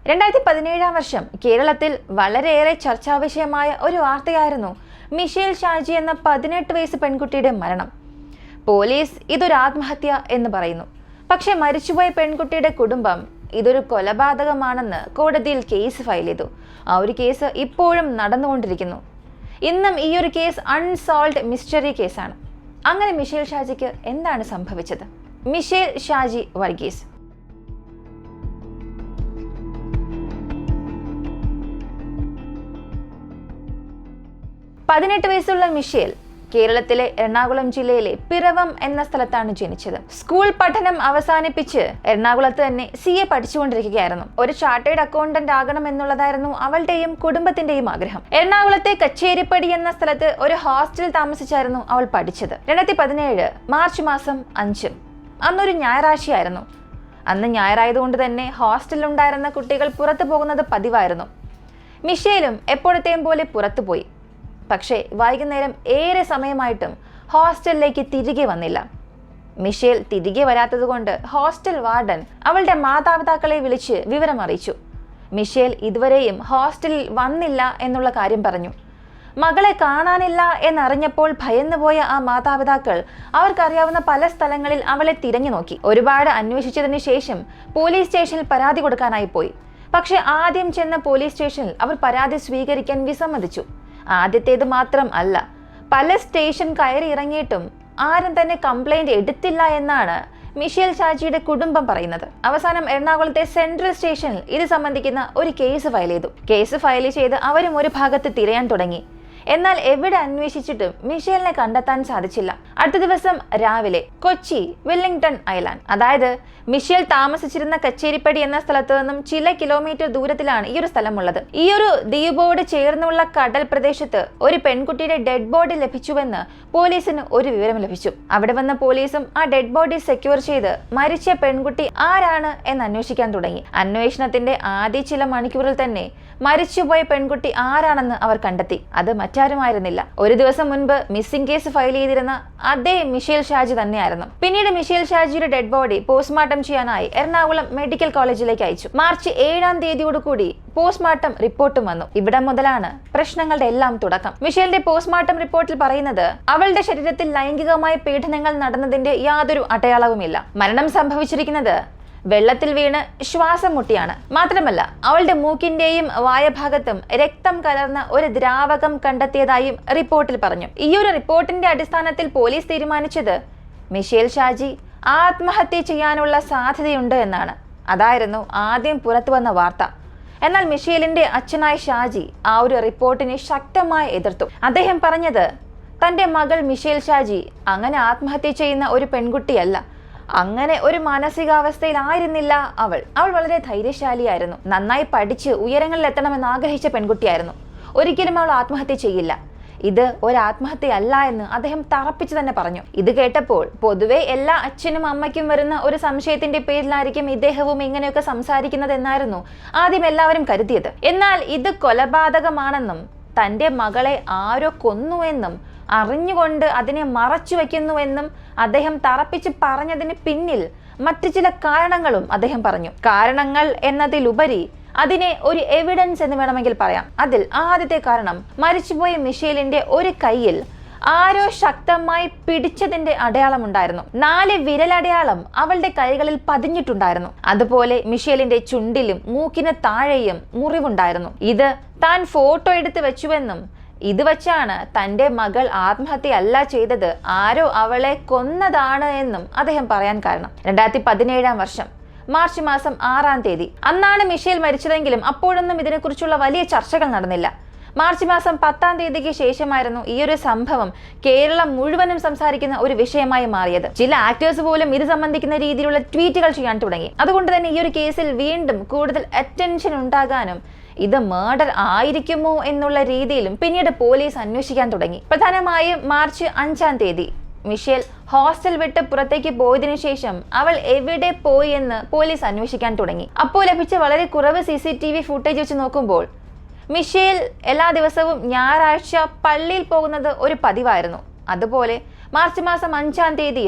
2017 വർഷം കേരളത്തിൽ വളരെയേറെ ചർച്ചാവിഷയമായ ഒരു വാർത്തയായിരുന്നു മിഷേൽ ഷാജി എന്ന 18 വയസ്സ് പെൺകുട്ടിയുടെ മരണം. പോലീസ് ഇതൊരു ആത്മഹത്യ എന്ന് പറയുന്നു. പക്ഷേ മരിച്ചുപോയ പെൺകുട്ടിയുടെ കുടുംബം ഇതൊരു കൊലപാതകമാണെന്ന് കോടതിയിൽ കേസ് ഫയൽ ചെയ്തു. ആ ഒരു കേസ് ഇപ്പോഴും നടന്നുകൊണ്ടിരിക്കുന്നു. ഇന്നും ഈ ഒരു കേസ് അൺസോൾവ്ഡ് മിസ്റ്ററി കേസാണ്. അങ്ങനെ മിഷേൽ ഷാജിക്ക് എന്താണ് സംഭവിച്ചത്? മിഷേൽ ഷാജി വർഗീസ് 18 വയസ്സുള്ള മിഷേൽ കേരളത്തിലെ എറണാകുളം ജില്ലയിലെ പിറവം എന്ന സ്ഥലത്താണ് ജനിച്ചത്. സ്കൂൾ പഠനം അവസാനിപ്പിച്ച് എറണാകുളത്ത് തന്നെ CA പഠിച്ചുകൊണ്ടിരിക്കുകയായിരുന്നു. ഒരു ചാർട്ടേഡ് അക്കൗണ്ടന്റ് ആകണം എന്നുള്ളതായിരുന്നു അവളുടെയും കുടുംബത്തിന്റെയും ആഗ്രഹം. എറണാകുളത്തെ കച്ചേരിപ്പടി എന്ന സ്ഥലത്ത് ഒരു ഹോസ്റ്റലിൽ താമസിച്ചായിരുന്നു അവൾ പഠിച്ചത്. 2017 മാർച്ച് മാസം 5 അന്നൊരു ഞായറാഴ്ചയായിരുന്നു. അന്ന് ഞായറായതുകൊണ്ട് തന്നെ ഹോസ്റ്റലിൽ ഉണ്ടായിരുന്ന കുട്ടികൾ പുറത്തു പോകുന്നത് പതിവായിരുന്നു. മിഷേലും എപ്പോഴത്തെയും പോലെ പുറത്തുപോയി. പക്ഷേ വൈകുന്നേരം ഏറെ സമയമായിട്ടും ഹോസ്റ്റലിലേക്ക് തിരികെ വന്നില്ല. മിഷേൽ തിരികെ വരാത്തതുകൊണ്ട് ഹോസ്റ്റൽ വാർഡൻ അവളുടെ മാതാപിതാക്കളെ വിളിച്ച് വിവരം അറിയിച്ചു. മിഷേൽ ഇതുവരെയും ഹോസ്റ്റലിൽ വന്നില്ല എന്നുള്ള കാര്യം പറഞ്ഞു. മകളെ കാണാനില്ല എന്നറിഞ്ഞപ്പോൾ ഭയന്നുപോയ ആ മാതാപിതാക്കൾ അവർക്കറിയാവുന്ന പല സ്ഥലങ്ങളിൽ അവളെ തിരഞ്ഞു നോക്കി. ഒരുപാട് അന്വേഷിച്ചതിന് ശേഷം പോലീസ് സ്റ്റേഷനിൽ പരാതി കൊടുക്കാനായി പോയി. പക്ഷെ ആദ്യം ചെന്ന പോലീസ് സ്റ്റേഷനിൽ അവർ പരാതി സ്വീകരിക്കാൻ വിസമ്മതിച്ചു. ആദ്യത്തേത് മാത്രം അല്ല, പല സ്റ്റേഷൻ കയറി ഇറങ്ങിയിട്ടും ആരും തന്നെ കംപ്ലൈന്റ് എടുത്തില്ല എന്നാണ് മിഷേൽ ഷാജിയുടെ കുടുംബം പറയുന്നത്. അവസാനം എറണാകുളത്തെ സെൻട്രൽ സ്റ്റേഷനിൽ ഇത് സംബന്ധിക്കുന്ന ഒരു കേസ് ഫയൽ ചെയ്തു. കേസ് ഫയൽ ചെയ്ത് അവരും ഒരു ഭാഗത്ത് തിരയാൻ തുടങ്ങി. എന്നാൽ എവിടെ അന്വേഷിച്ചിട്ടും മിഷേലിനെ കണ്ടെത്താൻ സാധിച്ചില്ല. അടുത്ത ദിവസം രാവിലെ കൊച്ചി വെല്ലിംഗ്ടൺ ഐലാൻഡ്, അതായത് മിഷേൽ താമസിച്ചിരുന്ന കച്ചേരിപ്പടി എന്ന സ്ഥലത്ത് നിന്നും ചില കിലോമീറ്റർ ദൂരത്തിലാണ് ഈ ഒരു സ്ഥലമുള്ളത്. ഈ ഒരു ദ്വീപോട് ചേർന്നുള്ള കടൽ പ്രദേശത്ത് ഒരു പെൺകുട്ടിയുടെ ഡെഡ് ബോഡി ലഭിച്ചുവെന്ന് പോലീസിന് ഒരു വിവരം ലഭിച്ചു. അവിടെ വന്ന പോലീസും ആ ഡെഡ് ബോഡി സെക്യൂർ ചെയ്ത് മരിച്ച പെൺകുട്ടി ആരാണ് എന്ന് അന്വേഷിക്കാൻ തുടങ്ങി. അന്വേഷണത്തിന്റെ ആദ്യ ചില മണിക്കൂറിൽ തന്നെ മരിച്ചുപോയ പെൺകുട്ടി ആരാണെന്ന് അവർ കണ്ടെത്തി. അത് മറ്റാരുമായിരുന്നില്ല, ഒരു ദിവസം മുൻപ് മിസ്സിംഗ് കേസ് ഫയൽ ചെയ്തിരുന്ന അതേ മിഷേൽ ഷാജി തന്നെയായിരുന്നു. പിന്നീട് മിഷേൽ ഷാജിയുടെ ഡെഡ് ബോഡി പോസ്റ്റ്മോർട്ടം ചെയ്യാനായി എറണാകുളം മെഡിക്കൽ കോളേജിലേക്ക് അയച്ചു. മാർച്ച് 7 കൂടി പോസ്റ്റ്മോർട്ടം റിപ്പോർട്ടും വന്നു. ഇവിടെ മുതലാണ് പ്രശ്നങ്ങളുടെ എല്ലാം തുടക്കം. മിഷേലിന്റെ പോസ്റ്റ്മോർട്ടം റിപ്പോർട്ടിൽ പറയുന്നത് അവളുടെ ശരീരത്തിൽ ലൈംഗികമായ പീഡനങ്ങൾ നടന്നതിന്റെ യാതൊരു അടയാളവുമില്ല. മരണം സംഭവിച്ചിരിക്കുന്നത് വെള്ളത്തിൽ വീണ് ശ്വാസം മുട്ടിയാണ്. മാത്രമല്ല അവളുടെ മൂക്കിന്റെയും വായഭാഗത്തും രക്തം കലർന്ന ഒരു ദ്രാവകം കണ്ടെത്തിയതായും റിപ്പോർട്ടിൽ പറഞ്ഞു. ഈ ഒരു റിപ്പോർട്ടിന്റെ അടിസ്ഥാനത്തിൽ പോലീസ് തീരുമാനിച്ചത് മിഷേൽ ഷാജി ആത്മഹത്യ ചെയ്യാനുള്ള സാധ്യതയുണ്ട് എന്നാണ്. അതായിരുന്നു ആദ്യം പുറത്തു വന്ന വാർത്ത. എന്നാൽ മിഷേലിന്റെ അച്ഛനായ ഷാജി ആ ഒരു റിപ്പോർട്ടിനെ ശക്തമായി എതിർത്തു. അദ്ദേഹം പറഞ്ഞത് തന്റെ മകൾ മിഷേൽ ഷാജി അങ്ങനെ ആത്മഹത്യ ചെയ്യുന്ന ഒരു പെൺകുട്ടിയല്ല, അങ്ങനെ ഒരു മാനസികാവസ്ഥയിലായിരുന്നില്ല അവൾ വളരെ ധൈര്യശാലിയായിരുന്നു. നന്നായി പഠിച്ച് ഉയരങ്ങളിൽ എത്തണമെന്ന് ആഗ്രഹിച്ച പെൺകുട്ടിയായിരുന്നു. ഒരിക്കലും അവൾ ആത്മഹത്യ ചെയ്യില്ല. ഇത് ഒരു ആത്മഹത്യയല്ല എന്ന് അദ്ദേഹം തറപ്പിച്ചു തന്നെ പറഞ്ഞു. ഇത് കേട്ടപ്പോൾ പൊതുവെ എല്ലാ അച്ഛനും അമ്മയ്ക്കും വരുന്ന ഒരു സംശയത്തിന്റെ പേരിലായിരിക്കും ഇദ്ദേഹവും ഇങ്ങനെയൊക്കെ സംസാരിക്കുന്നത് എന്നായിരുന്നു ആദ്യം എല്ലാവരും കരുതിയത്. എന്നാൽ ഇത് കൊലപാതകമാണെന്നും തന്റെ മകളെ ആരോ കൊന്നുവെന്നും അറിഞ്ഞുകൊണ്ട് അതിനെ മറച്ചു വയ്ക്കുന്നുവെന്നും അദ്ദേഹം തറപ്പിച്ച് പറഞ്ഞതിന് പിന്നിൽ മറ്റു ചില കാരണങ്ങളും അദ്ദേഹം പറഞ്ഞു. കാരണങ്ങൾ എന്നതിലുപരി അതിനെ ഒരു എവിഡൻസ് എന്ന് വേണമെങ്കിൽ പറയാം. അതിൽ ആദ്യത്തെ കാരണം മരിച്ചുപോയ മിഷേലിന്റെ ഒരു കൈയിൽ ആരോ ശക്തമായി പിടിച്ചതിന്റെ അടയാളമുണ്ടായിരുന്നു. 4 വിരലടയാളം അവളുടെ കൈകളിൽ പതിഞ്ഞിട്ടുണ്ടായിരുന്നു. അതുപോലെ മിഷേലിന്റെ ചുണ്ടിലും മൂക്കിന് താഴെയും മുറിവുണ്ടായിരുന്നു. ഇത് താൻ ഫോട്ടോ എടുത്ത് വെച്ചുവെന്നും ഇത് വച്ചാണ് തന്റെ മകൾ ആത്മഹത്യയല്ല ചെയ്തത്, ആരോ അവളെ കൊന്നതാണ് എന്നും അദ്ദേഹം പറയാൻ കാരണം. 2017 വർഷം മാർച്ച് മാസം 6 അന്നാണ് മിഷേൽ മരിച്ചതെങ്കിലും അപ്പോഴൊന്നും ഇതിനെക്കുറിച്ചുള്ള വലിയ ചർച്ചകൾ നടന്നില്ല. മാർച്ച് മാസം 10 ശേഷമായിരുന്നു ഈ ഒരു സംഭവം കേരളം മുഴുവനും സംസാരിക്കുന്ന ഒരു വിഷയമായി മാറിയത്. ചില ആക്ടേഴ്സ് പോലും ഇത് സംബന്ധിക്കുന്ന രീതിയിലുള്ള ട്വീറ്റുകൾ ചെയ്യാൻ തുടങ്ങി. അതുകൊണ്ട് തന്നെ ഈ ഒരു കേസിൽ വീണ്ടും കൂടുതൽ അറ്റൻഷൻ ഉണ്ടാകാനും ഇത് മർഡർ ആയിരിക്കുമോ എന്നുള്ള രീതിയിലും പിന്നീട് പോലീസ് അന്വേഷിക്കാൻ തുടങ്ങി. പ്രധാനമായും മാർച്ച് 5 മിഷേൽ ഹോസ്റ്റൽ വിട്ട് പുറത്തേക്ക് പോയതിനു ശേഷം അവൾ എവിടെ പോയി എന്ന് പോലീസ് അന്വേഷിക്കാൻ തുടങ്ങി. അപ്പോൾ ലഭിച്ച വളരെ കുറവ് CCTV ഫുട്ടേജ് വെച്ച് നോക്കുമ്പോൾ മിഷേൽ എല്ലാ ദിവസവും ഞായറാഴ്ച പള്ളിയിൽ പോകുന്നത് ഒരു പതിവായിരുന്നു. അതുപോലെ മാർച്ച് മാസം 5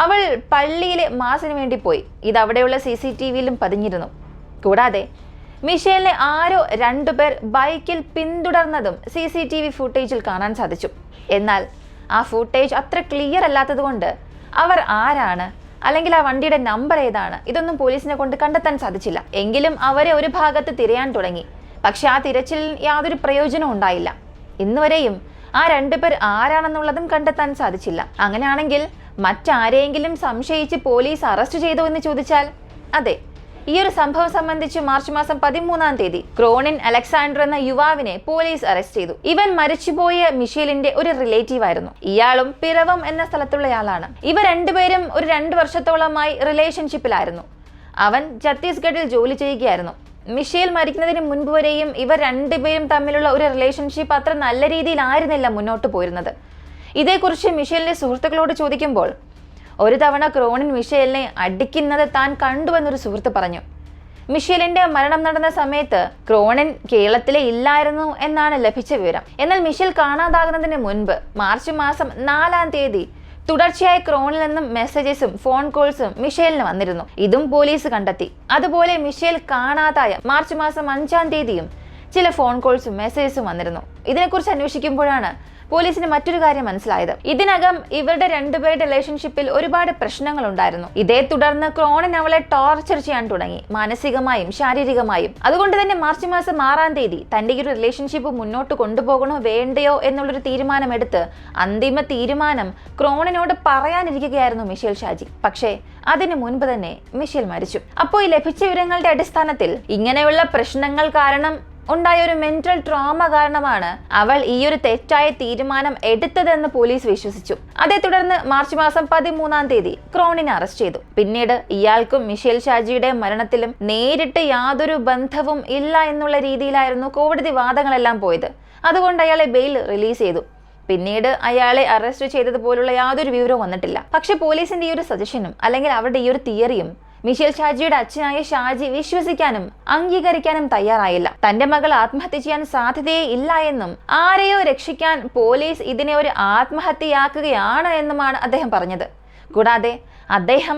അവൾ പള്ളിയിലെ മാസിന് വേണ്ടി പോയി. ഇത് അവിടെയുള്ള CCTVയിലും പതിഞ്ഞിരുന്നു. കൂടാതെ മിഷേലിനെ ആരോ രണ്ടുപേർ ബൈക്കിൽ പിന്തുടർന്നതും CCTV ഫുട്ടേജിൽ കാണാൻ സാധിച്ചു. എന്നാൽ ആ ഫുട്ടേജ് അത്ര ക്ലിയർ അല്ലാത്തതുകൊണ്ട് അവർ ആരാണ്, അല്ലെങ്കിൽ ആ വണ്ടിയുടെ നമ്പർ ഏതാണ്, ഇതൊന്നും പോലീസിനെ കൊണ്ട് കണ്ടെത്താൻ സാധിച്ചില്ല. എങ്കിലും അവരെ ഒരു ഭാഗത്ത് തിരയാൻ തുടങ്ങി. പക്ഷെ ആ തിരച്ചിലിൽ യാതൊരു പ്രയോജനവും ഉണ്ടായില്ല. ഇന്നുവരെയും ആ രണ്ടുപേർ ആരാണെന്നുള്ളതും കണ്ടെത്താൻ സാധിച്ചില്ല. അങ്ങനെയാണെങ്കിൽ മറ്റാരെയെങ്കിലും സംശയിച്ച് പോലീസ് അറസ്റ്റ് ചെയ്തോ എന്ന് ചോദിച്ചാൽ അതെ. ഈ ഒരു സംഭവം സംബന്ധിച്ച് മാർച്ച് മാസം 13-ാം തീയതി ക്രോണിൻ അലക്സാണ്ടർ എന്ന യുവാവിനെ പോലീസ് അറസ്റ്റ് ചെയ്തു. ഇവൻ മരിച്ചുപോയ മിഷേലിന്റെ ഒരു റിലേറ്റീവ് ആയിരുന്നു. ഇയാളും പിറവം എന്ന സ്ഥലത്തുള്ളയാളാണ്. ഇവർ രണ്ടുപേരും ഒരു 2 വർഷത്തോളമായി റിലേഷൻഷിപ്പിലായിരുന്നു. അവൻ ഛത്തീസ്ഗഡിൽ ജോലി ചെയ്യുകയായിരുന്നു. മിഷേൽ മരിക്കുന്നതിന് മുൻപ് വരെയും ഇവർ രണ്ടുപേരും തമ്മിലുള്ള ഒരു റിലേഷൻഷിപ്പ് അത്ര നല്ല രീതിയിലായിരുന്നില്ല മുന്നോട്ട് പോയിരുന്നത്. ഇതേക്കുറിച്ച് മിഷേലിന്റെ സുഹൃത്തുക്കളോട് ചോദിക്കുമ്പോൾ ഒരു തവണ ക്രോണിൻ മിഷേലിനെ അടിക്കുന്നത് താൻ കണ്ടുവെന്നൊരു സുഹൃത്ത് പറഞ്ഞു. മിഷേലിന്റെ മരണം നടന്ന സമയത്ത് ക്രോണിൻ കേരളത്തിലെ ഇല്ലായിരുന്നു എന്നാണ് ലഭിച്ച വിവരം. എന്നാൽ മിഷേൽ കാണാതാകുന്നതിന് മുൻപ് മാർച്ച് മാസം 4-ാം തീയതി തുടർച്ചയായി ക്രോണിൽ നിന്നും മെസ്സേജസും ഫോൺ കോൾസും മിഷേലിന് വന്നിരുന്നു. ഇതും പോലീസ് കണ്ടെത്തി. അതുപോലെ മിഷേൽ കാണാതായ മാർച്ച് മാസം 5-ാം തീയതിയും ചില ഫോൺ കോൾസും മെസ്സേജസും വന്നിരുന്നു. ഇതിനെക്കുറിച്ച് അന്വേഷിക്കുമ്പോഴാണ് പോലീസിന് മറ്റൊരു കാര്യം മനസ്സിലായത്. ഇതിനകം ഇവരുടെ രണ്ടുപേരുടെ റിലേഷൻഷിപ്പിൽ ഒരുപാട് പ്രശ്നങ്ങൾ ഉണ്ടായിരുന്നു. ഇതേ തുടർന്ന് ക്രോണിൻ അവളെ ടോർച്ചർ ചെയ്യാൻ തുടങ്ങി, മാനസികമായും ശാരീരികമായും. അതുകൊണ്ട് തന്നെ മാർച്ച് മാസം 6-ാം തീയതി തന്റെ ഒരു റിലേഷൻഷിപ്പ് മുന്നോട്ട് കൊണ്ടുപോകണോ വേണ്ടയോ എന്നുള്ളൊരു തീരുമാനമെടുത്ത് അന്തിമ തീരുമാനം ക്രോണിനോട് പറയാനിരിക്കുകയായിരുന്നു മിഷേൽ ഷാജി. പക്ഷേ അതിനു മുൻപ് തന്നെ മിഷേൽ മരിച്ചു. അപ്പോൾ ഈ ലഭിച്ച വിവരങ്ങളുടെ അടിസ്ഥാനത്തിൽ ഇങ്ങനെയുള്ള പ്രശ്നങ്ങൾ കാരണം ഉണ്ടായ ഒരു മെന്റൽ ട്രോമ കാരണമാണ് അവൾ ഈ ഒരു തെറ്റായ തീരുമാനം എടുത്തതെന്ന് പോലീസ് വിശ്വസിച്ചു. അതേ തുടർന്ന് മാർച്ച് മാസം 13-ാം തീയതി ക്രോണിനെ അറസ്റ്റ് ചെയ്തു. പിന്നീട് ഇയാൾക്കും മിഷേൽ ഷാജിയുടെ മരണത്തിലും നേരിട്ട് യാതൊരു ബന്ധവും ഇല്ല എന്നുള്ള രീതിയിലായിരുന്നു കോടതി വാദങ്ങളെല്ലാം പോയത്. അതുകൊണ്ട് അയാളെ ബെയിൽ റിലീസ് ചെയ്തു. പിന്നീട് അയാളെ അറസ്റ്റ് ചെയ്തതുപോലുള്ള യാതൊരു വിവരവും വന്നിട്ടില്ല. പക്ഷെ പോലീസിന്റെ ഈ ഒരു സജഷനും അല്ലെങ്കിൽ അവരുടെ ഈ ഒരു തിയറിയും മിഷേൽ ഷാജിയുടെ അച്ഛനായ ഷാജി വിശ്വസിക്കാനും അംഗീകരിക്കാനും തയ്യാറായില്ല. തന്റെ മകൾ ആത്മഹത്യ ചെയ്യാൻ സാധ്യതയേ ഇല്ല എന്നും ആരെയോ രക്ഷിക്കാൻ പോലീസ് ഇതിനെ ഒരു ആത്മഹത്യയാക്കുകയാണ് എന്നുമാണ് അദ്ദേഹം പറഞ്ഞത്. കൂടാതെ അദ്ദേഹം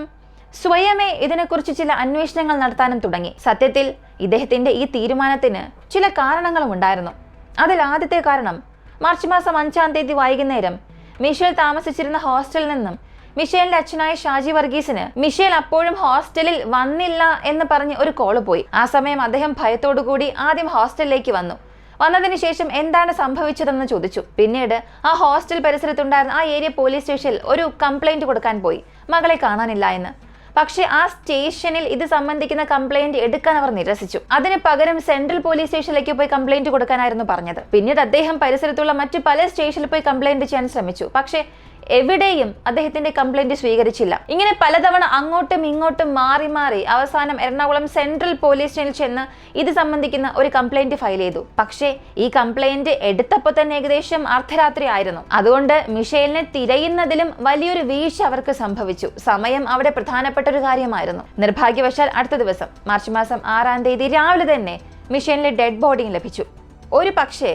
സ്വയമേ ഇതിനെക്കുറിച്ച് ചില അന്വേഷണങ്ങൾ നടത്താനും തുടങ്ങി. സത്യത്തിൽ ഇദ്ദേഹത്തിന്റെ ഈ തീരുമാനത്തിന് ചില കാരണങ്ങളും ഉണ്ടായിരുന്നു. അതിൽ ആദ്യത്തെ കാരണം മാർച്ച് മാസം 5-ാം തീയതി വൈകുന്നേരം മിഷേൽ താമസിച്ചിരുന്ന ഹോസ്റ്റലിൽ നിന്നും മിഷേലിന്റെ അച്ഛനായ ഷാജി വർഗീസിന് മിഷേൽ അപ്പോഴും ഹോസ്റ്റലിൽ വന്നില്ല എന്ന് പറഞ്ഞ് ഒരു കോള് പോയി. ആ സമയം അദ്ദേഹം ഭയത്തോടുകൂടി ആദ്യം ഹോസ്റ്റലിലേക്ക് വന്നതിന് ശേഷം എന്താണ് സംഭവിച്ചതെന്ന് ചോദിച്ചു. പിന്നീട് ആ ഹോസ്റ്റൽ പരിസരത്തുണ്ടായിരുന്ന ആ ഏരിയ പോലീസ് സ്റ്റേഷനിൽ ഒരു കംപ്ലൈന്റ് കൊടുക്കാൻ പോയി, മകളെ കാണാനില്ല എന്ന്. പക്ഷെ ആ സ്റ്റേഷനിൽ ഇത് സംബന്ധിക്കുന്ന കംപ്ലൈന്റ് എടുക്കാൻ അവർ നിരസിച്ചു. അതിന് പകരം സെൻട്രൽ പോലീസ് സ്റ്റേഷനിലേക്ക് പോയി കംപ്ലൈന്റ് കൊടുക്കാനായിരുന്നു പറഞ്ഞത്. പിന്നീട് അദ്ദേഹം പരിസരത്തുള്ള മറ്റു പല സ്റ്റേഷനിൽ പോയി കംപ്ലൈന്റ് ചെയ്യാൻ ശ്രമിച്ചു. പക്ഷേ എവിടെയും അദ്ദേഹത്തിന്റെ കംപ്ലൈന്റ് സ്വീകരിച്ചില്ല. ഇങ്ങനെ പലതവണ അങ്ങോട്ടും ഇങ്ങോട്ടും മാറി മാറി അവസാനം എറണാകുളം സെൻട്രൽ പോലീസ് സ്റ്റേഷനിൽ ചെന്ന് ഇത് സംബന്ധിക്കുന്ന ഒരു കംപ്ലൈന്റ് ഫയൽ ചെയ്തു. പക്ഷേ ഈ കംപ്ലൈന്റ് എടുത്തപ്പോൾ തന്നെ ഏകദേശം അർദ്ധരാത്രി ആയിരുന്നു. അതുകൊണ്ട് മിഷേലിനെ തിരയുന്നതിലും വലിയൊരു വീഴ്ച അവർക്ക് സംഭവിച്ചു. സമയം അവിടെ പ്രധാനപ്പെട്ട ഒരു കാര്യമായിരുന്നു. നിർഭാഗ്യവശാൽ അടുത്ത ദിവസം മാർച്ച് മാസം 6-ാം തീയതി രാവിലെ തന്നെ മിഷേലിന്റെ ഡെഡ് ബോഡിയും ലഭിച്ചു. ഒരു പക്ഷേ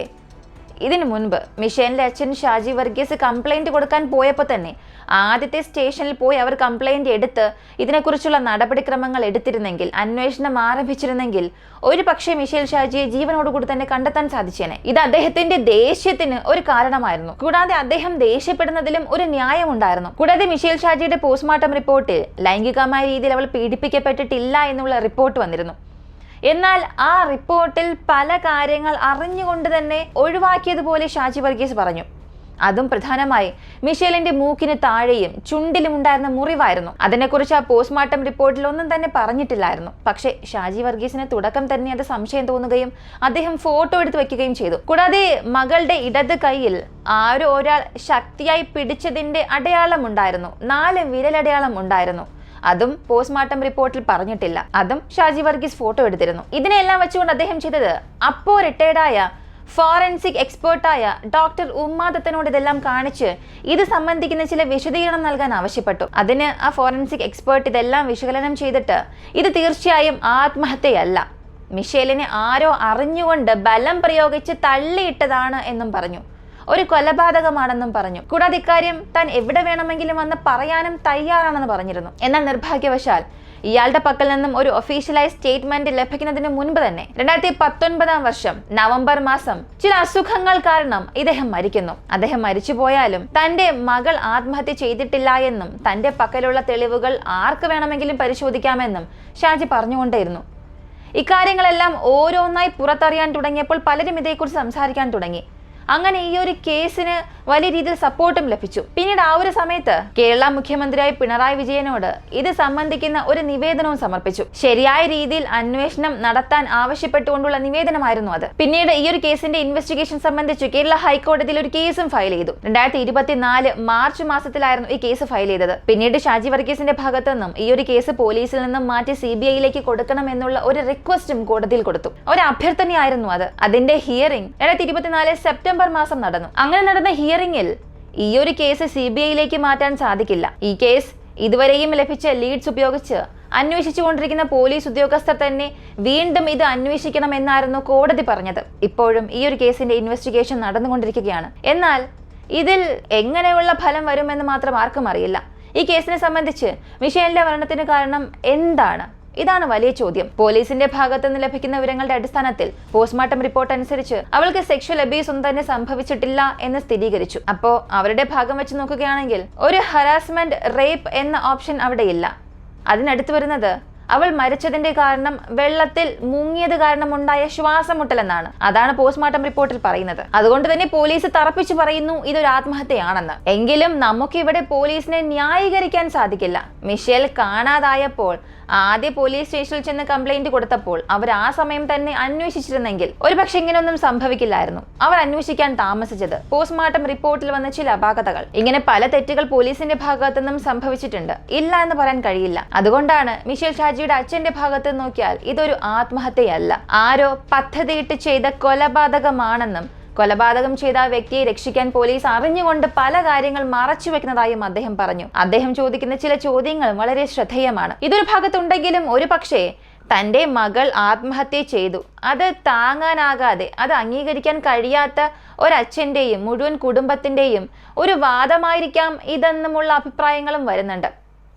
ഇതിനു മുൻപ് മിഷേലിന്റെ അച്ഛൻ ഷാജി വർഗീസ് കംപ്ലൈന്റ് കൊടുക്കാൻ പോയപ്പോൾ തന്നെ ആദ്യത്തെ സ്റ്റേഷനിൽ പോയി അവർ കംപ്ലൈന്റ് എടുത്ത് ഇതിനെക്കുറിച്ചുള്ള നടപടിക്രമങ്ങൾ എടുത്തിരുന്നെങ്കിൽ, അന്വേഷണം ആരംഭിച്ചിരുന്നെങ്കിൽ ഒരു പക്ഷേ മിഷേൽ ഷാജിയെ ജീവനോടുകൂടി തന്നെ കണ്ടെത്താൻ സാധിച്ചേനെ. ഇത് അദ്ദേഹത്തിന്റെ ദേഷ്യത്തിന് ഒരു കാരണമായിരുന്നു. കൂടാതെ അദ്ദേഹം ദേഷ്യപ്പെടുന്നതിലും ഒരു ന്യായം ഉണ്ടായിരുന്നു. കൂടാതെ മിഷേൽ ഷാജിയുടെ പോസ്റ്റ്മോർട്ടം റിപ്പോർട്ടിൽ ലൈംഗികമായ രീതിയിൽ അവൾ പീഡിപ്പിക്കപ്പെട്ടിട്ടില്ല എന്നുള്ള റിപ്പോർട്ട് വന്നിരുന്നു. എന്നാൽ ആ റിപ്പോർട്ടിൽ പല കാര്യങ്ങൾ അറിഞ്ഞുകൊണ്ട് തന്നെ ഒഴിവാക്കിയതുപോലെ ഷാജി വർഗീസ് പറഞ്ഞു. അതും പ്രധാനമായി മിഷേലിന്റെ മൂക്കിന് താഴെയും ചുണ്ടിലും ഉണ്ടായിരുന്ന മുറിവായിരുന്നു. അതിനെക്കുറിച്ച് ആ പോസ്റ്റ്മോർട്ടം റിപ്പോർട്ടിൽ ഒന്നും തന്നെ പറഞ്ഞിട്ടില്ലായിരുന്നു. പക്ഷേ ഷാജി വർഗീസിന് തുടക്കം തന്നെ അത് സംശയം തോന്നുകയും അദ്ദേഹം ഫോട്ടോ എടുത്ത് വെക്കുകയും ചെയ്തു. കൂടാതെ മകളുടെ ഇടത് കൈയിൽ ആരോ ഒരാൾ ശക്തിയായി പിടിച്ചതിന്റെ അടയാളം ഉണ്ടായിരുന്നു, 4 വിരലടയാളം ഉണ്ടായിരുന്നു. അതും പോസ്റ്റ്മോർട്ടം റിപ്പോർട്ടിൽ പറഞ്ഞിട്ടില്ല. അതും ഷാജി വർഗീസ് ഫോട്ടോ എടുത്തിരുന്നു. ഇതിനെല്ലാം വെച്ചുകൊണ്ട് അദ്ദേഹം ചെയ്തത് അപ്പോൾ റിട്ടയർഡായ ഫോറൻസിക് എക്സ്പേർട്ടായ ഡോക്ടർ ഉമ്മാദത്തനോട് ഇതെല്ലാം കാണിച്ച് ഇത് സംബന്ധിക്കുന്ന ചില വിശദീകരണം നൽകാൻ ആവശ്യപ്പെട്ടു. അതിന് ആ ഫോറൻസിക് എക്സ്പേർട്ട് ഇതെല്ലാം വിശകലനം ചെയ്തിട്ട് ഇത് തീർച്ചയായും ആത്മഹത്യയല്ല, മിഷേലിനെ ആരോ അറിഞ്ഞുകൊണ്ട് ബലം പ്രയോഗിച്ച് തള്ളിയിട്ടതാണ് എന്നും പറഞ്ഞു. ഒരു കൊലപാതകമാണെന്നും പറഞ്ഞു. കൂടാതെ ഇക്കാര്യം താൻ എവിടെ വേണമെങ്കിലും വന്ന് പറയാനും തയ്യാറാണെന്ന് പറഞ്ഞിരുന്നു. എന്നാൽ നിർഭാഗ്യവശാൽ ഇയാളുടെ പക്കൽ നിന്നും ഒരു ഒഫീഷ്യലായ സ്റ്റേറ്റ്മെന്റ് ലഭിക്കുന്നതിന് മുൻപ് തന്നെ 2019 വർഷം നവംബർ മാസം ചില അസുഖങ്ങൾ കാരണം ഇദ്ദേഹം മരിക്കുന്നു. അദ്ദേഹം മരിച്ചുപോയാലും തന്റെ മകൾ ആത്മഹത്യ ചെയ്തിട്ടില്ല എന്നും തന്റെ പക്കലുള്ള തെളിവുകൾ ആർക്ക് വേണമെങ്കിലും പരിശോധിക്കാമെന്നും ഷാജി പറഞ്ഞുകൊണ്ടേയിരുന്നു. ഇക്കാര്യങ്ങളെല്ലാം ഓരോന്നായി പുറത്തറിയാൻ തുടങ്ങിയപ്പോൾ പലരും ഇതേക്കുറിച്ച് സംസാരിക്കാൻ തുടങ്ങി. അങ്ങനെ ഈ ഒരു കേസിന് വലിയ രീതിയിൽ സപ്പോർട്ടും ലഭിച്ചു. പിന്നീട് ആ ഒരു സമയത്ത് കേരള മുഖ്യമന്ത്രിയായ പിണറായി വിജയനോട് ഇത് സംബന്ധിക്കുന്ന ഒരു നിവേദനവും സമർപ്പിച്ചു. ശരിയായ രീതിയിൽ അന്വേഷണം നടത്താൻ ആവശ്യപ്പെട്ടുകൊണ്ടുള്ള നിവേദനമായിരുന്നു അത്. പിന്നീട് ഈ ഒരു കേസിന്റെ ഇൻവെസ്റ്റിഗേഷൻ സംബന്ധിച്ച് കേരള ഹൈക്കോടതിയിൽ ഒരു കേസും ഫയൽ ചെയ്തു. 2024 മാർച്ച് മാസത്തിലായിരുന്നു ഈ കേസ് ഫയൽ ചെയ്തത്. പിന്നീട് ഷാജി വർഗീസിന്റെ ഭാഗത്തു നിന്നും ഈ ഒരു കേസ് പോലീസിൽ നിന്നും മാറ്റി CBIയിലേക്ക് കൊടുക്കണം എന്നുള്ള ഒരു റിക്വസ്റ്റും കോടതിയിൽ കൊടുത്തു. ഒരു അഭ്യർത്ഥനയായിരുന്നു അത്. അതിന്റെ ഹിയറിംഗ് 2024 സെപ്റ്റംബർ മാസം നടന്നു. അങ്ങനെ നടന്ന ഹിയറിംഗിൽ ഈ ഒരു കേസ് CBIയിലേക്ക് മാറ്റാൻ സാധിക്കില്ല. ഈ കേസ് ഇതുവരെയും ലഭിച്ച ലീഡ്സ് ഉപയോഗിച്ച് അന്വേഷിച്ചുകൊണ്ടിരിക്കുന്ന പോലീസ് ഉദ്യോഗസ്ഥർ തന്നെ വീണ്ടും ഇത് അന്വേഷിക്കണമെന്നായിരുന്നു കോടതി പറഞ്ഞത്. ഇപ്പോഴും ഈ ഒരു കേസിന്റെ ഇൻവെസ്റ്റിഗേഷൻ നടന്നുകൊണ്ടിരിക്കുകയാണ്. എന്നാൽ ഇതിൽ എങ്ങനെയുള്ള ഫലം വരുമെന്ന് മാത്രം ആർക്കും അറിയില്ല. ഈ കേസിനെ സംബന്ധിച്ച് മിഷേലിന്റെ മരണത്തിന് കാരണം എന്താണ്? ഇതാണ് വലിയ ചോദ്യം. പോലീസിന്റെ ഭാഗത്തു നിന്ന് ലഭിക്കുന്ന വിവരങ്ങളുടെ അടിസ്ഥാനത്തിൽ പോസ്റ്റ്മോർട്ടം റിപ്പോർട്ട് അനുസരിച്ച് അവൾക്ക് സെക്ഷൽ അബ്യൂസ് ഒന്നും തന്നെ സംഭവിച്ചിട്ടില്ല എന്ന് സ്ഥിരീകരിച്ചു. അപ്പോ അവരുടെ ഭാഗം വെച്ച് നോക്കുകയാണെങ്കിൽ ഒരു ഹറാസ്മെന്റ്, റേപ്പ് എന്ന ഓപ്ഷൻ അവിടെ ഇല്ല. അതിനടുത്ത് വരുന്നത് അവൾ മരിച്ചതിന്റെ കാരണം വെള്ളത്തിൽ മുങ്ങിയത് കാരണം ഉണ്ടായ ശ്വാസമുട്ടൽ എന്നാണ്. അതാണ് പോസ്റ്റ്മോർട്ടം റിപ്പോർട്ടിൽ പറയുന്നത്. അതുകൊണ്ട് തന്നെ പോലീസ് തറപ്പിച്ചു പറയുന്നു ഇതൊരു ആത്മഹത്യയാണെന്ന്. എങ്കിലും നമുക്കിവിടെ പോലീസിനെ ന്യായീകരിക്കാൻ സാധിക്കില്ല. മിഷേൽ കാണാതായപ്പോൾ ആദ്യ പോലീസ് സ്റ്റേഷനിൽ ചെന്ന് കംപ്ലൈന്റ് കൊടുത്തപ്പോൾ അവർ ആ സമയം തന്നെ അന്വേഷിച്ചിരുന്നെങ്കിൽ ഒരുപക്ഷെ ഇങ്ങനെയൊന്നും സംഭവിക്കില്ലായിരുന്നു. അവർ അന്വേഷിക്കാൻ താമസിച്ചത് പോസ്റ്റ്മോർട്ടം റിപ്പോർട്ടിൽ വന്ന ചില അപാകതകൾ. ഇങ്ങനെ പല തെറ്റുകൾ പോലീസിന്റെ ഭാഗത്തു നിന്നും സംഭവിച്ചിട്ടുണ്ട്, ഇല്ല എന്ന് പറയാൻ കഴിയില്ല. അതുകൊണ്ടാണ് മിഷേൽ ഷാജിയുടെ അച്ഛന്റെ ഭാഗത്ത് നോക്കിയാൽ ഇതൊരു ആത്മഹത്യയല്ല, ആരോ പദ്ധതിയിട്ട് ചെയ്ത കൊലപാതകമാണെന്നും കൊലപാതകം ചെയ്ത ആ വ്യക്തിയെ രക്ഷിക്കാൻ പോലീസ് അറിഞ്ഞുകൊണ്ട് പല കാര്യങ്ങൾ മറച്ചു വെക്കുന്നതായും അദ്ദേഹം പറഞ്ഞു. അദ്ദേഹം ചോദിക്കുന്ന ചില ചോദ്യങ്ങളും വളരെ ശ്രദ്ധേയമാണ്. ഇതൊരു ഭാഗത്തുണ്ടെങ്കിലും ഒരു പക്ഷേ തന്റെ മകൾ ആത്മഹത്യ ചെയ്തു, അത് താങ്ങാനാകാതെ, അത് അംഗീകരിക്കാൻ കഴിയാത്ത ഒരച്ഛന്റെയും മുഴുവൻ കുടുംബത്തിന്റെയും ഒരു വാദമായിരിക്കാം ഇതെന്നുമുള്ള അഭിപ്രായങ്ങളും വരുന്നുണ്ട്.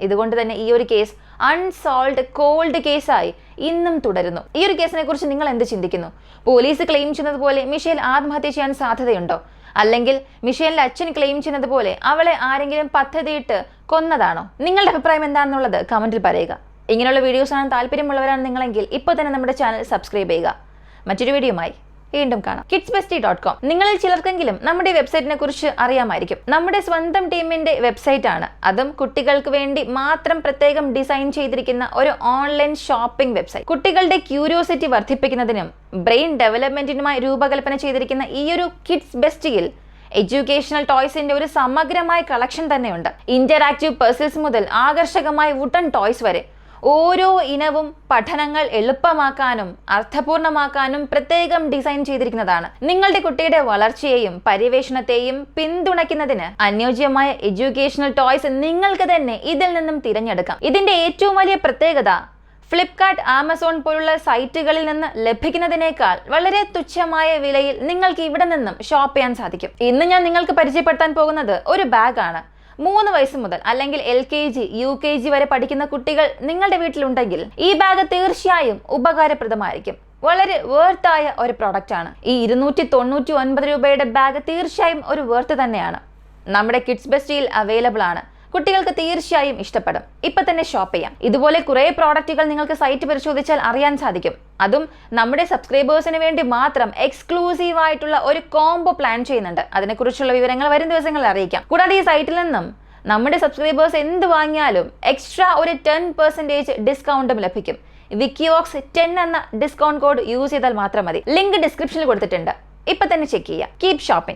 ഇതുകൊണ്ട് തന്നെ ഈ ഒരു കേസ് അൺസോൾവ്ഡ് കോൾഡ് കേസായി ഇന്നും തുടരുന്നു. ഈ ഒരു കേസിനെ കുറിച്ച് നിങ്ങൾ എന്ത് ചിന്തിക്കുന്നു? പോലീസ് ക്ലെയിം ചെയ്യുന്നത് പോലെ മിഷേൽ ആത്മഹത്യ ചെയ്യാൻ സാധ്യതയുണ്ടോ? അല്ലെങ്കിൽ മിഷേലിന്റെ അച്ഛൻ ക്ലെയിം ചെയ്യുന്നത് പോലെ അവളെ ആരെങ്കിലും പദ്ധതിയിട്ട് കൊന്നതാണോ? നിങ്ങളുടെ അഭിപ്രായം എന്താണെന്നുള്ളത് കമന്റിൽ പറയുക. ഇങ്ങനെയുള്ള വീഡിയോസ് കാണാൻ താല്പര്യമുള്ളവരാണ് നിങ്ങളെങ്കിൽ ഇപ്പോൾ തന്നെ നമ്മുടെ ചാനൽ സബ്സ്ക്രൈബ് ചെയ്യുക. മറ്റൊരു വീഡിയോയുമായി വീണ്ടും കാണാം. kidsbestie.com. നിങ്ങളിൽ ചിലർക്കെങ്കിലും നമ്മുടെ വെബ്സൈറ്റിനെ കുറിച്ച് അറിയാമായിരിക്കും. നമ്മുടെ സ്വന്തം ടീമിന്റെ വെബ്സൈറ്റ് ആണ്. അതും കുട്ടികൾക്ക് വേണ്ടി മാത്രം പ്രത്യേകം ഡിസൈൻ ചെയ്തിരിക്കുന്ന ഒരു ഓൺലൈൻ ഷോപ്പിംഗ് വെബ്സൈറ്റ്. കുട്ടികളുടെ ക്യൂരിയോസിറ്റി വർദ്ധിപ്പിക്കുന്നതിനും ബ്രെയിൻ ഡെവലപ്മെന്റിനുമായി രൂപകൽപ്പന ചെയ്തിരിക്കുന്ന ഈ ഒരു കിഡ്സ് ബെസ്റ്റിയിൽ എഡ്യൂക്കേഷണൽ ടോയ്സിന്റെ ഒരു സമഗ്രമായ കളക്ഷൻ തന്നെയുണ്ട്. ഇന്ററാക്റ്റീവ് പസിൽസ് മുതൽ ആകർഷകമായ വുഡൻ ടോയ്സ് വരെ ഓരോ ഇനവും പഠനങ്ങൾ എളുപ്പമാക്കാനും അർത്ഥപൂർണമാക്കാനും പ്രത്യേകം ഡിസൈൻ ചെയ്തിരിക്കുന്നതാണ്. നിങ്ങളുടെ കുട്ടിയുടെ വളർച്ചയെയും പര്യവേഷണത്തെയും പിന്തുണയ്ക്കുന്നതിന് അനുയോജ്യമായ എഡ്യൂക്കേഷണൽ ടോയ്സ് നിങ്ങൾക്ക് തന്നെ ഇതിൽ നിന്നും തിരഞ്ഞെടുക്കാം. ഇതിന്റെ ഏറ്റവും വലിയ പ്രത്യേകത ഫ്ലിപ്കാർട്ട്, ആമസോൺ പോലുള്ള സൈറ്റുകളിൽ നിന്ന് ലഭിക്കുന്നതിനേക്കാൾ വളരെ തുച്ഛമായ വിലയിൽ നിങ്ങൾക്ക് ഇവിടെ നിന്നും ഷോപ്പ് ചെയ്യാൻ സാധിക്കും. ഇന്ന് ഞാൻ നിങ്ങൾക്ക് പരിചയപ്പെടുത്താൻ പോകുന്നത് ഒരു ബാഗാണ്. 3 വയസ്സ് മുതൽ അല്ലെങ്കിൽ LKG, UKG വരെ പഠിക്കുന്ന കുട്ടികൾ നിങ്ങളുടെ വീട്ടിലുണ്ടെങ്കിൽ ഈ ബാഗ് തീർച്ചയായും ഉപകാരപ്രദമായിരിക്കും. വളരെ വേർത്തായ ഒരു പ്രോഡക്റ്റ് ആണ്. ഈ 299 രൂപയുടെ ബാഗ് തീർച്ചയായും ഒരു വേർത്ത് തന്നെയാണ്. നമ്മുടെ കിഡ്സ് ബെസ്റ്റിയിൽ അവൈലബിൾ ആണ്. കുട്ടികൾക്ക് തീർച്ചയായും ഇഷ്ടപ്പെടും. ഇപ്പൊ തന്നെ ഷോപ്പ് ചെയ്യാം. ഇതുപോലെ കുറെ പ്രോഡക്റ്റുകൾ നിങ്ങൾക്ക് സൈറ്റ് പരിശോധിച്ചാൽ അറിയാൻ സാധിക്കും. അതും നമ്മുടെ സബ്സ്ക്രൈബേഴ്സിന് വേണ്ടി മാത്രം എക്സ്ക്ലൂസീവ് ആയിട്ടുള്ള ഒരു കോംബോ പ്ലാൻ ചെയ്യുന്നുണ്ട്. അതിനെക്കുറിച്ചുള്ള വിവരങ്ങൾ വരും ദിവസങ്ങളിൽ അറിയിക്കാം. കൂടാതെ ഈ സൈറ്റിൽ നിന്നും നമ്മുടെ സബ്സ്ക്രൈബേഴ്സ് എന്ത് വാങ്ങിയാലും എക്സ്ട്രാ ഒരു 10% ഡിസ്കൗണ്ടും ലഭിക്കും. വിക്കിയോക്സ് 10 എന്ന ഡിസ്കൗണ്ട് കോഡ് യൂസ് ചെയ്താൽ മാത്രം മതി. ലിങ്ക് ഡിസ്ക്രിപ്ഷനിൽ കൊടുത്തിട്ടുണ്ട്. ഇപ്പൊ തന്നെ ചെക്ക് ചെയ്യുക. Keep shopping.